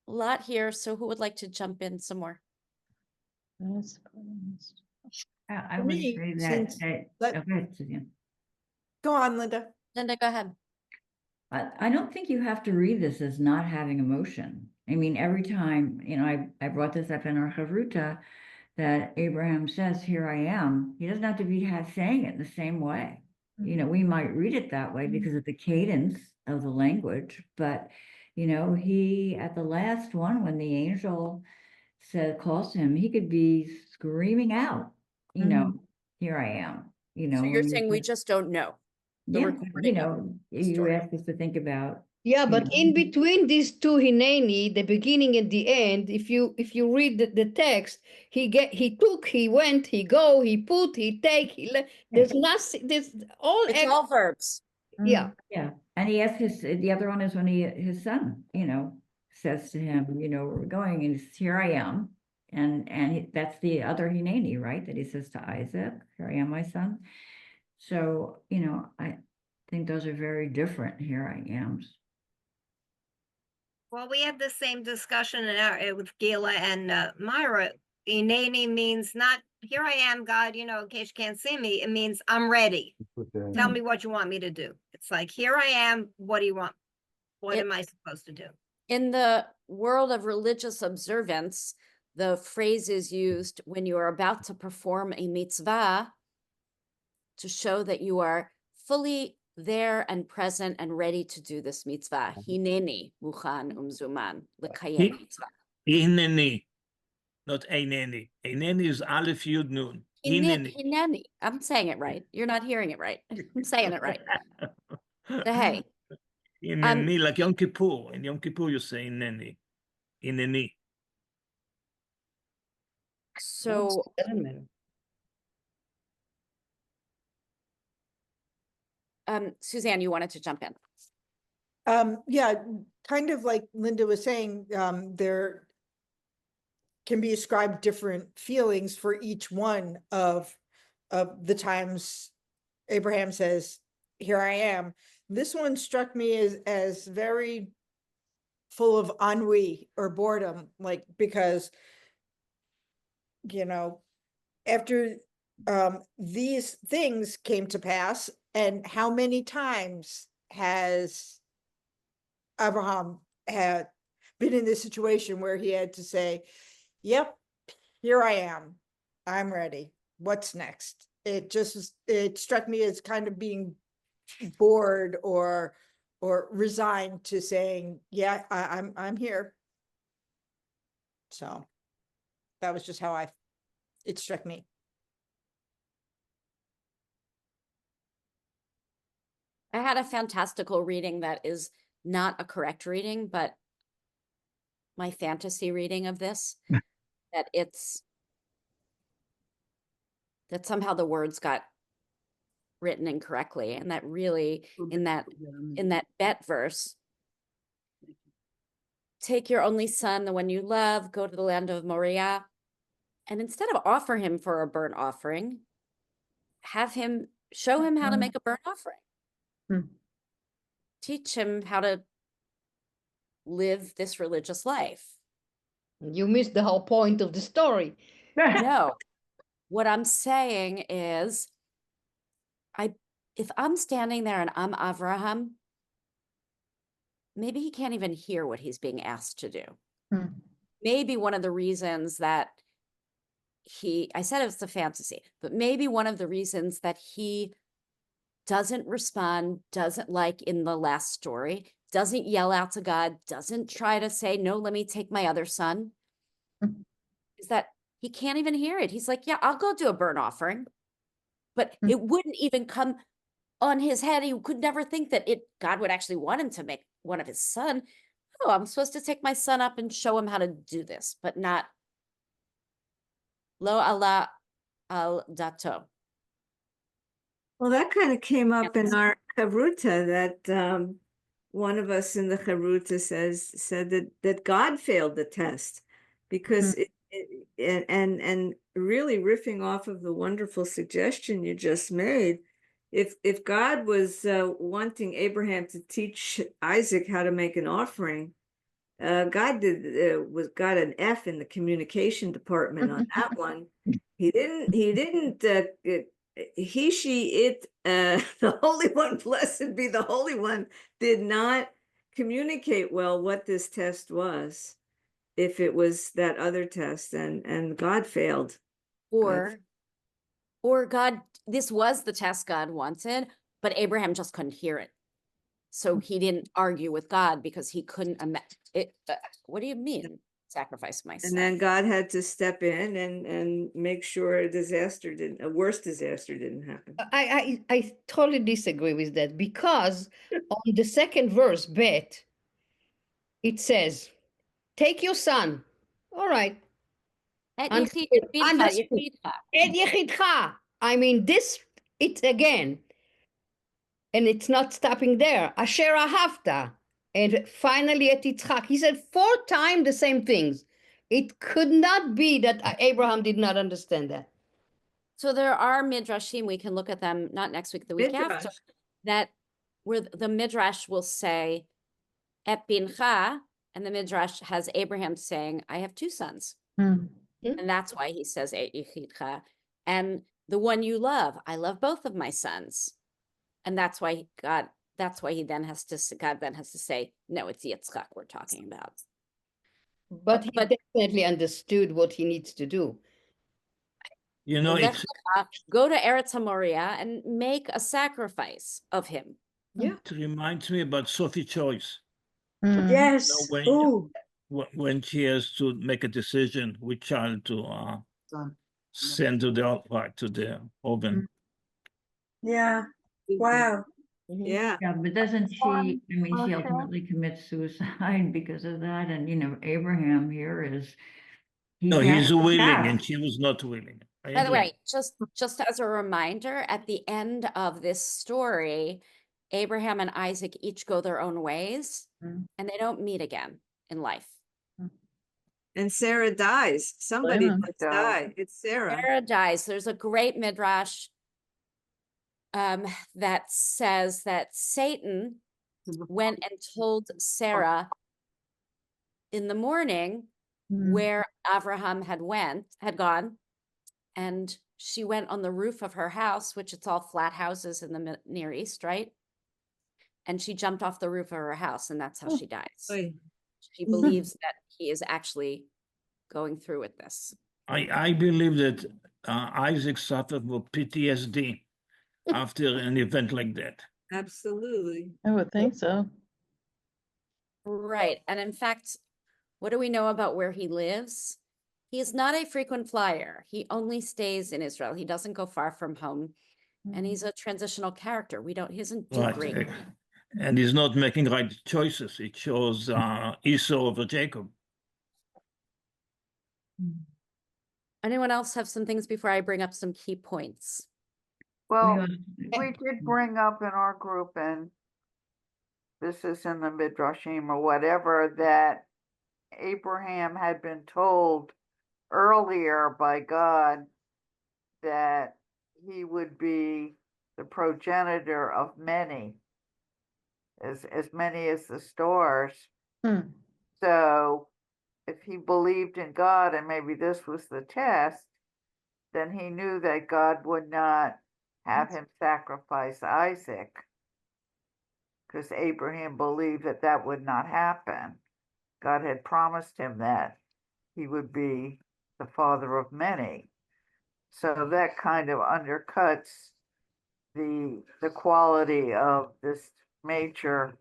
lot here. So who would like to jump in some more? I For would me, say since- that, let- okay, Suzanne. Go on, Linda. Linda, go ahead. I don't think you have to read this as not having emotion. I mean, every time, I brought this up in our Chavruta, that Abraham says, "Here I am." He doesn't have to be saying it in the same way. We might read it that way because of the cadence of the language, but he at the last one, when the angel calls to him, he could be screaming out, "Here I am." So you're when saying we just don't know. The yeah, recording of the you story. asked us to think about. Yeah, but in between these two hineni, the beginning and the end, if you read the text, he took, he went, he go, he put, he take, there's nothing, there's all It's all verbs. Yeah. Yeah, and he asked the other one is when his son, says to him, we're going, and he says, "Here I am," and that's the other hineni, right? That he says to Isaac, "Here I am, my son." So, I think those are very different "here I ams." Well, we had the same discussion with Gila and Myra. Ineni means not, here I am, God, in case you can't see me. It means I'm ready. Tell me what you want me to do. It's like, here I am. What do you want? What am I supposed to do? In the world of religious observance, the phrase is used when you are about to perform a mitzvah to show that you are fully there and present and ready to do this mitzvah. Hineni muchan umzuman l'kayem mitzvah. Hineni, not eineni. Eineni is Aleph Yud Nun. Hineni. Hineni. I'm saying it right. You're not hearing it right. I'm saying it right. So, hey. Hineni, like Yom Kippur. In Yom Kippur, you say hineni. Hineni. So, Suzanne, you wanted to jump in. Yeah, kind of like Linda was saying, there can be ascribed different feelings for each one of the times Abraham says, here I am. This one struck me as very full of ennui or boredom, like, because, after these things came to pass, and how many times has Abraham had been in this situation where he had to say, yep, here I am, I'm ready, what's next? It struck me as kind of being bored or resigned to saying, yeah, I'm here. So that was just how it struck me. I had a fantastical reading that is not a correct reading, but my fantasy reading of this, that somehow the words got written incorrectly, and that really in that bet verse, take your only son, the one you love, go to the land of Moriah, and instead of offer him for a burnt offering, show him how to make a burnt offering. Teach him how to live this religious life. You missed the whole point of the story. No, what I'm saying is, if I'm standing there and I'm Avraham, maybe he can't even hear what he's being asked to do. Maybe one of the reasons that I said it was a fantasy, but maybe one of the reasons that he doesn't respond, doesn't, like in the last story, doesn't yell out to God, doesn't try to say, no, let me take my other son, is that he can't even hear it. He's like, yeah, I'll go do a burnt offering, but it wouldn't even come on his head. He could never think that God would actually want him to make one of his son. Oh, I'm supposed to take my son up and show him how to do this, but not lo Allah al dato. Well, that kind of came up in our Chavruta, that one of us in the Chavruta said that God failed the test, because and really riffing off of the wonderful suggestion you just made, if God was wanting Abraham to teach Isaac how to make an offering, God got an F in the communication department on that one. He didn't he, she, it, the Holy One, blessed be the Holy One, did not communicate well what this test was, if it was that other test, and God failed. Or God, this was the test God wanted, but Abraham just couldn't hear it. So he didn't argue with God because he couldn't it. What do you mean, sacrifice my son? And then God had to step in and make sure a worse disaster didn't happen. I totally disagree with that, because on the second verse, bet, it says, take your son. All right. Understood. Et yechidcha. I mean, it's again, and it's not stopping there. Asher ahavta. And finally at Yitzchak. He said 4 times the same things. It could not be that Abraham did not understand that. So there are midrashim, we can look at them, not next week, the week after, that where the midrash will say, et bincha, and the midrash has Abraham saying, I have 2 sons. And that's why he says, "Et yichidcha," and the one you love, I love both of my sons. And that's why God then has to say, no, it's Yitzchak we're talking about. But he definitely understood what he needs to do. You know, Lech it's lecha, go to Eretz HaMoriah and make a sacrifice of him. Yeah. it reminds me about Sophie Choice. Mm. Yes. when- Ooh, When she has to make a decision which child to send to the oven. yeah. Wow. Yeah. Yeah, but doesn't she, I mean, she Marcia? ultimately commits suicide because of that. And, you know, Abraham here is, No, has he's the willing and path. she was not willing. I By the agree. way, just as a reminder, at the end of this story, Abraham and Isaac each go their own ways, and they don't meet again in life. And Sarah dies. Somebody Amen. must die. It's Sarah. Sarah dies. There's a great midrash that says that Satan went and told Sarah in the morning where Abraham had gone, and she went on the roof of her house, which it's all flat houses in the Near East, right? And she jumped off the roof of her house, and that's how she dies. Oy. She believes that he is actually going through with this. I believe that Isaac suffered from PTSD after an event like that. Absolutely. I would think so. Right. And in fact, what do we know about where he lives? He is not a frequent flyer. He only stays in Israel. He doesn't go far from home. And he's a transitional character. He doesn't do great. Right. And he's not making right choices. It shows Esau over Jacob. Anyone else have some things before I bring up some key points? Well, we did bring up in our group, and this is in the Midrashim or whatever, that Abraham had been told earlier by God that he would be the progenitor of many, as many as the stars. Hmm. So if he believed in God, and maybe this was the test, then he knew that God would not have him sacrifice Isaac, because Abraham believed that that would not happen. God had promised him that he would be the father of many. So that kind of undercuts the quality of this major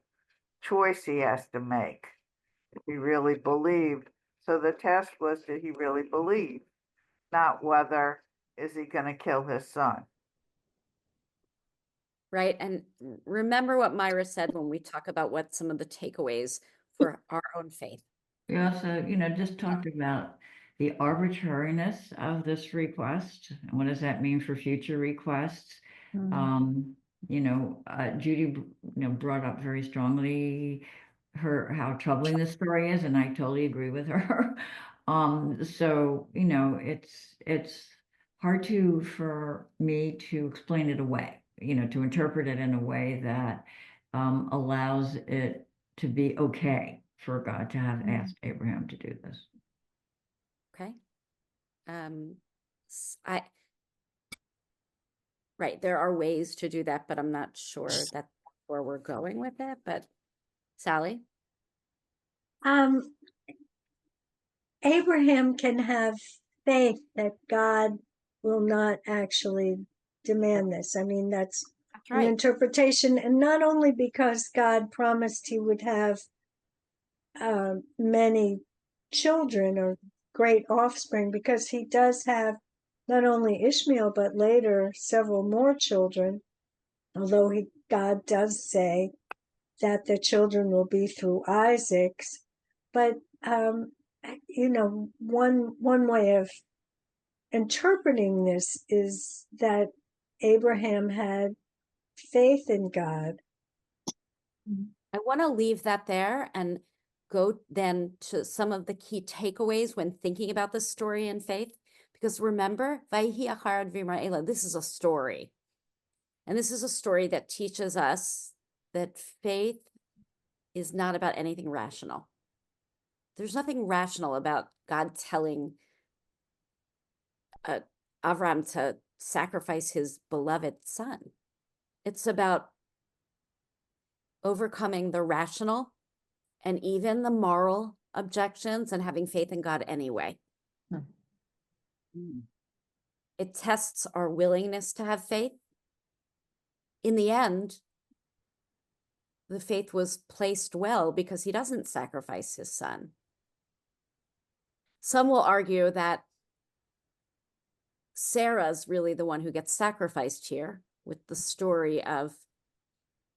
choice he has to make. If he really believed. So the test was, did he really believe? Not whether is he going to kill his son. Right. And remember what Myra said when we talk about what some of the takeaways for our own faith. We also, you know, just talked about the arbitrariness of this request. And what does that mean for future requests? You know, Judy, brought up very strongly how troubling this story is, and I totally agree with her. So, you know, it's hard for me to explain it away, to interpret it in a way that allows it to be okay for God to have asked Abraham to do this. Okay. Right. There are ways to do that, but I'm not sure that's where we're going with it. But Sally? Abraham can have faith that God will not actually demand this. I mean, that's an right. interpretation, and not only because God promised he would have many children or great offspring, because he does have not only Ishmael, but later several more children, although God does say that the children will be through Isaac's. But one way of interpreting this is that Abraham had faith in God. I want to leave that there and go then to some of the key takeaways when thinking about this story in faith. Because remember, Vayhi Achar Advim Ha'ela, this is a story. And this is a story that teaches us that faith is not about anything rational. There's nothing rational about God telling Avram to sacrifice his beloved son. It's about overcoming the rational and even the moral objections and having faith in God anyway. It tests our willingness to have faith. In the end, the faith was placed well because he doesn't sacrifice his son. Some will argue that Sarah's really the one who gets sacrificed here with the story of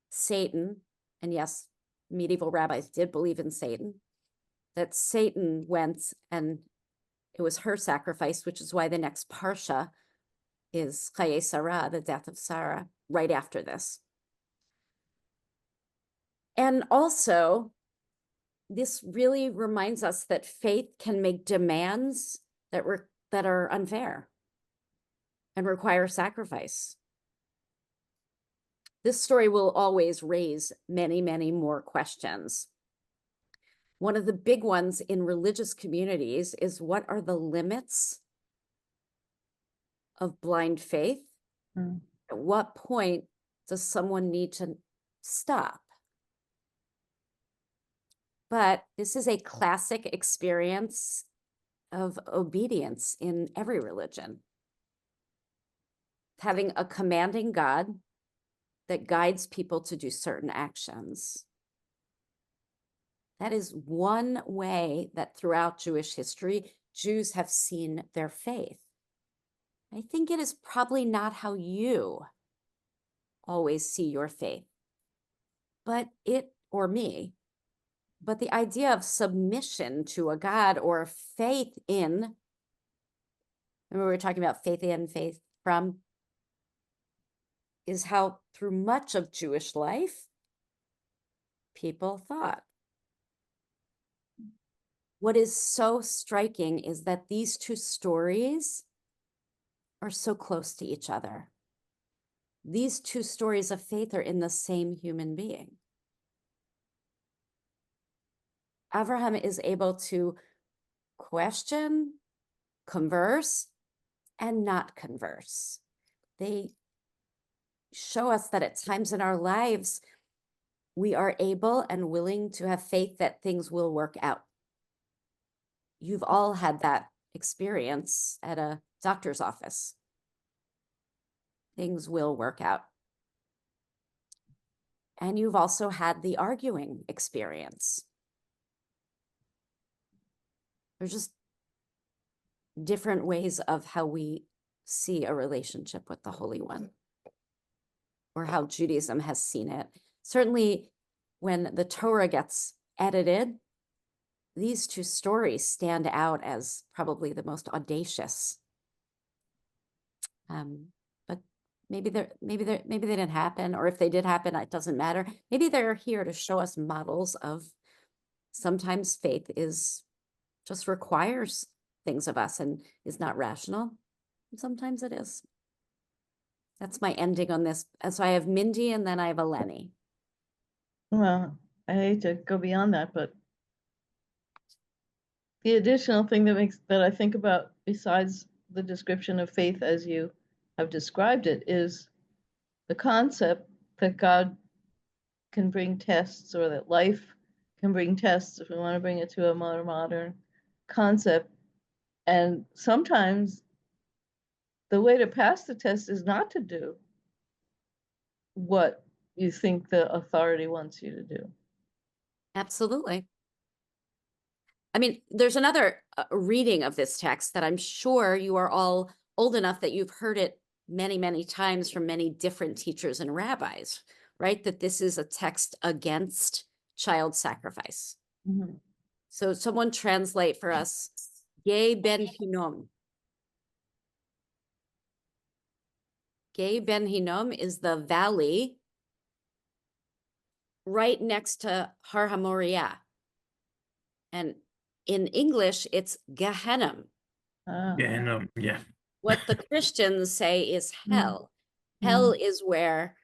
Satan. And yes, medieval rabbis did believe in Satan, that Satan went and it was her sacrifice, which is why the next Parsha is Chaye Sarah, the death of Sarah, right after this. And also, this really reminds us that faith can make demands that are unfair and require sacrifice. This story will always raise many, many more questions. One of the big ones in religious communities is, what are the limits of blind faith? At what point does someone need to stop? But this is a classic experience of obedience in every religion. Having a commanding God that guides people to do certain actions. That is one way that throughout Jewish history, Jews have seen their faith. I think it is probably not how you always see your faith, but the idea of submission to a God or faith in, remember we were talking about faith in, faith from, is how through much of Jewish life, people thought. What is so striking is that these two stories are so close to each other. These two stories of faith are in the same human being. Abraham is able to question, converse, and not converse. They show us that at times in our lives, we are able and willing to have faith that things will work out. You've all had that experience at a doctor's office. Things will work out. And you've also had the arguing experience. There's just different ways of how we see a relationship with the Holy One, or how Judaism has seen it. Certainly, when the Torah gets edited, these two stories stand out as probably the most audacious. But maybe they didn't happen, or if they did happen, it doesn't matter. Maybe they're here to show us models of sometimes faith just requires things of us and is not rational. And sometimes it is. That's my ending on this. And so I have Mindy and then I have Eleni. Well, I hate to go beyond that, but the additional thing that I think about, besides the description of faith as you have described it, is the concept that God can bring tests, or that life can bring tests, if we want to bring it to a more modern concept. And sometimes the way to pass the test is not to do what you think the authority wants you to do. Absolutely. I mean, there's another reading of this text that I'm sure you are all old enough that you've heard it many, many times from many different teachers and rabbis, right? That this is a text against child sacrifice. Mm-hmm. So someone translate for us, Gei Ben Hinnom. Gei Ben Hinnom is the valley right next to Har HaMoriah. And in English, it's Gehenna. Gehenna, yeah. What the Christians say is hell. Hell is where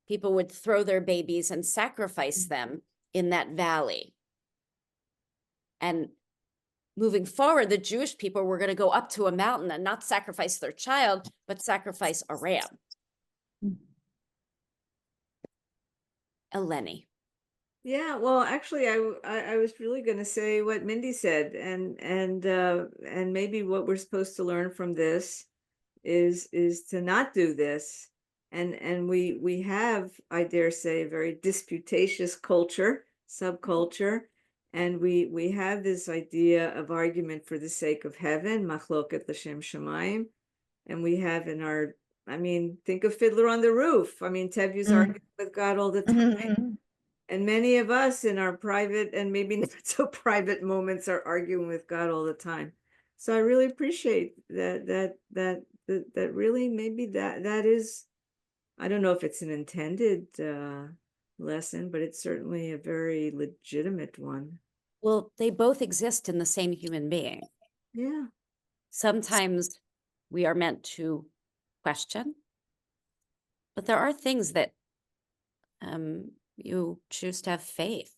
people would throw their babies and sacrifice them in that valley. And moving forward, the Jewish people were going to go up to a mountain and not sacrifice their child, but sacrifice a ram. Eleni. Yeah, well, actually, I was really going to say what Mindy said, and maybe what we're supposed to learn from this is to not do this, and we have, I dare say, a very disputatious culture, subculture, and we have this idea of argument for the sake of heaven, machloket l'shem shamayim, and we have in our, I mean, think of Fiddler on the Roof. I mean, Tevye's arguing with God all the time. And many of us in our private and maybe not so private moments are arguing with God all the time. So I really appreciate that really maybe that is, I don't know if it's an intended lesson, but it's certainly a very legitimate one. Well, they both exist in the same human being. Yeah. Sometimes we are meant to question, but there are things that you choose to have faith.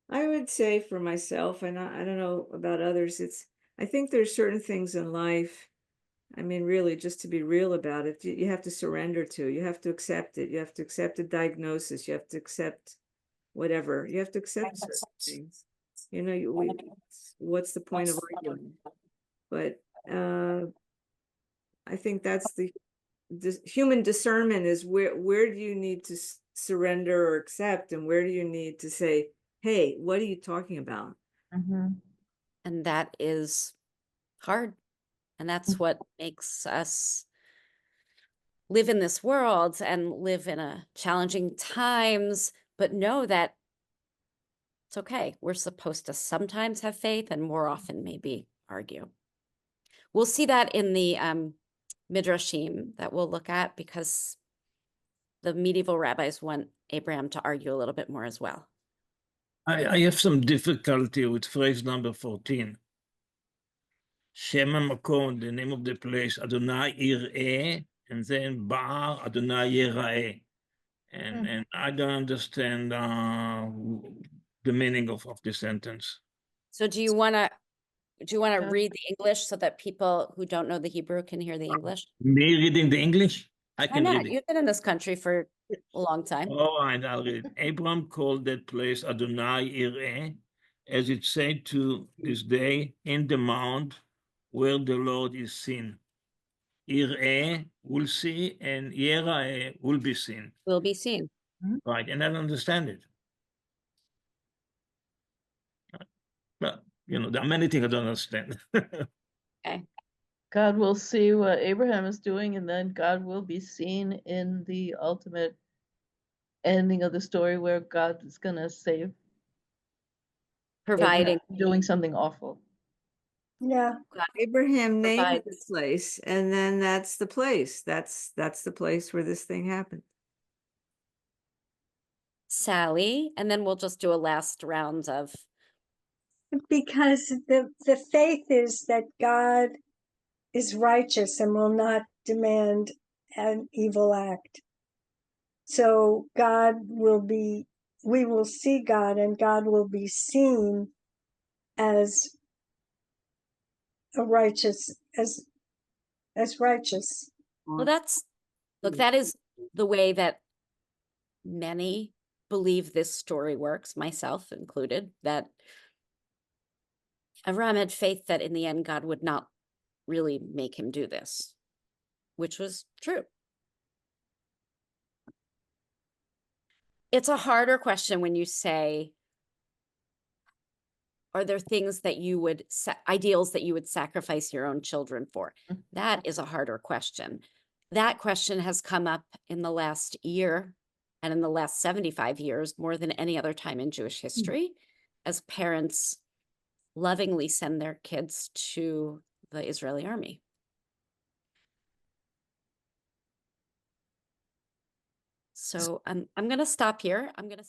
I would say for myself, and I don't know about others, I think there's certain things in life, I mean, really, just to be real about it, you have to surrender to, you have to accept it. You have to accept a diagnosis. You have to accept whatever. You have to accept certain things. You know, what's the point of arguing? But I think that's the human discernment is where do you need to surrender or accept, and where do you need to say, hey, what are you talking about? And that is hard. And that's what makes us live in this world and live in a challenging times, but know that it's okay. We're supposed to sometimes have faith and more often maybe argue. We'll see that in the Midrashim that we'll look at, because the medieval rabbis want Abraham to argue a little bit more as well. I have some difficulty with phrase number 14. Shem HaMakom, the name of the place, Adonai Yireh, and then Bar Adonai Yera'eh. And I don't understand the meaning of the sentence. So do you want to read the English so that people who don't know the Hebrew can hear the English? Me reading the English? I Why can not? read it. You've been in this country for a long time. All right, I'll read it. Abraham called that place Adonai Yireh, as it said to this day, in the mount where the Lord is seen. Yireh will see, and Yera'eh will be seen. Will be seen. Right, and I don't understand it. But, you know, there are many things I don't understand. Okay. God will see what Abraham is doing, and then God will be seen in the ultimate ending of the story where God is going to save Providing. Abraham doing something awful. Yeah. Abraham named Provide. this place, and then that's the place. That's the place where this thing happened. Sally, and then we'll just do a last round of Because the faith is that God is righteous and will not demand an evil act. So we will see God, and God will be seen as a righteous, as righteous. well, that is the way that many believe this story works, myself included, that Abraham had faith that in the end God would not really make him do this, which was true. It's a harder question when you say, are there things that you would, ideals that you would sacrifice your own children for? That is a harder question. That question has come up in the last year and in the last 75 years more than any other time in Jewish history, as parents lovingly send their kids to the Israeli army. So I'm going to stop here. I'm going to